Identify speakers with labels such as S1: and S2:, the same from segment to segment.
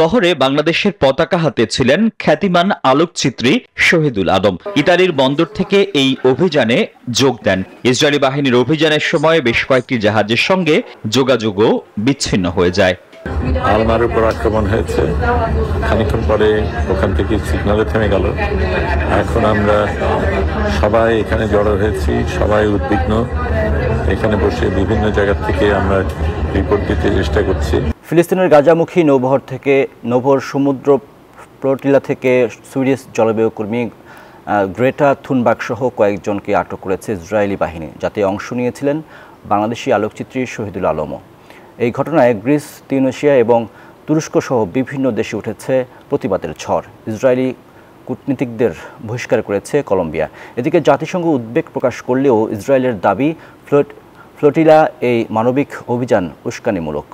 S1: বহরে বাংলাদেশের পতাকা হাতে ছিলেন খ্যাতিমান আলোকচিত্রী শহীদুল আলম। ইতালির বন্দর থেকে এই অভিযানে যোগ দেন। ইসরায়েলি বাহিনীর অভিযানের সময় বেশ কয়েকটি জাহাজের সঙ্গে যোগাযোগও বিচ্ছিন্ন হয়ে যায়।
S2: আলমার উপর আক্রমণ হয়েছে, খানিকক্ষণ পরে ওখান থেকে সিগন্যালে থেমে গেল। এখন আমরা সবাই এখানে জড়ো হয়েছি, সবাই উদ্বিগ্ন। এখানে বসে বিভিন্ন জায়গা থেকে আমরা রিপোর্ট দিতে চেষ্টা করছি।
S3: ফিলিস্তিনের গাজামুখী নৌবহর সমুদ্র ফ্লোটিলা থেকে সুইডিশ জলবায়ু কর্মী গ্রেটা থুনবার্গ সহ কয়েকজনকে আটক করেছে ইসরায়েলি বাহিনী, যাতে অংশ নিয়েছিলেন বাংলাদেশি আলোকচিত্রী শহীদুল আলমও। এই ঘটনায় গ্রিস, তিউনিসিয়া এবং তুরস্ক সহ বিভিন্ন দেশে উঠেছে প্রতিবাদের ঝড়। ইসরায়েলি কূটনীতিকদের বহিষ্কার করেছে কলম্বিয়া। এদিকে জাতিসংঘ উদ্বেগ প্রকাশ করলেও ইসরায়েলের দাবি ফ্লোটিলা এই মানবিক অভিযান উস্কানিমূলক।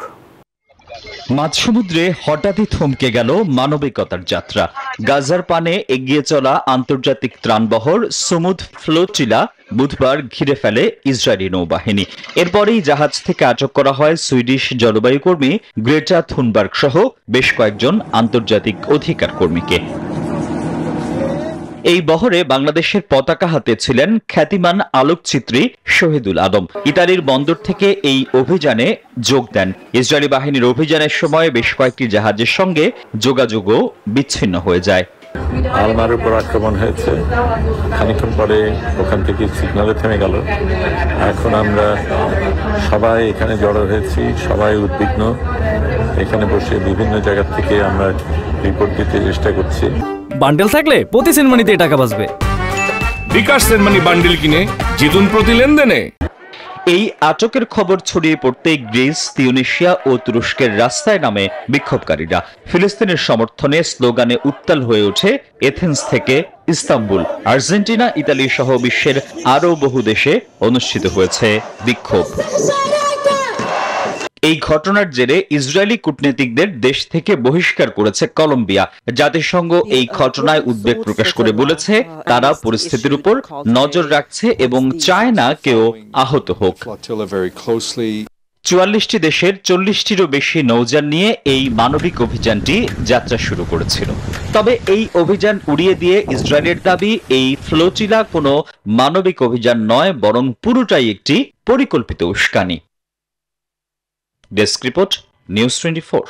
S1: মাঝ সমুদ্রে হঠাৎই থমকে গেল মানবিকতার যাত্রা। গাজার পানে এগিয়ে চলা আন্তর্জাতিক ত্রাণবহর সমুদ ফ্লোটিলা বুধবার ঘিরে ফেলে ইসরায়েলি নৌবাহিনী। এরপরেই জাহাজ থেকে আটক করা হয় সুইডিশ জলবায়ু কর্মী গ্রেটা থুনবার্গ সহ বেশ কয়েকজন আন্তর্জাতিক অধিকার কর্মীকে। এই বহরে বাংলাদেশের পতাকা হাতে ছিলেন খ্যাতিমান আলোকচিত্রী শহীদুল আলম। ইতালির বন্দর থেকে এই অভিযানে যোগ দেন। ইসরায়েলি বাহিনীর অভিযানের সময় বেশ কয়েকটি জাহাজের সঙ্গে যোগাযোগও বিচ্ছিন্ন হয়ে যায়।
S2: আলমার উপর আক্রমণ হয়েছে, খানিকক্ষণ পরে ওখান থেকে সিগন্যালে থেমে গেল। এখন আমরা সবাই এখানে জড়ো হয়েছি, সবাই উদ্বিগ্ন। এখানে বসে বিভিন্ন জায়গা থেকে আমরা রিপোর্ট দিতে চেষ্টা করছি।
S4: বান্ডেল থাকলে প্রতি সেনমানিতে টাকা বাঁচবে।
S5: বিকাশ সেনমানি বান্ডেল কিনে জিতুন প্রতি লেনদেনে।
S1: এই আটকের খবর ছড়িয়ে পড়তে গ্রিস, তিউনিসিয়া ও তুরস্কের রাস্তায় নামে বিক্ষোভকারীরা। ফিলিস্তিনের সমর্থনে স্লোগানে উত্তাল হয়ে ওঠে এথেন্স থেকে ইস্তাম্বুল। আর্জেন্টিনা, ইতালি সহ বিশ্বের আরও বহু দেশে অনুষ্ঠিত হয়েছে বিক্ষোভ। এই ঘটনার জেরে ইসরায়েলি কূটনীতিকদের দেশ থেকে বহিষ্কার করেছে কলম্বিয়া। জাতিসংঘ এই ঘটনায় উদ্বেগ প্রকাশ করে বলেছে, তারা পরিস্থিতির উপর নজর রাখছে এবং চায় না কেউ আহত হোক। ৪৪টি দেশের ৪০টিরও বেশি নৌযান নিয়ে এই মানবিক অভিযানটি যাত্রা শুরু করেছিল। তবে এই অভিযান উড়িয়ে দিয়ে ইসরায়েলের দাবি, এই ফ্লোটিলা কোনো মানবিক অভিযান নয়, বরং পুরোটাই একটি পরিকল্পিত উস্কানি। Desk report, news 24।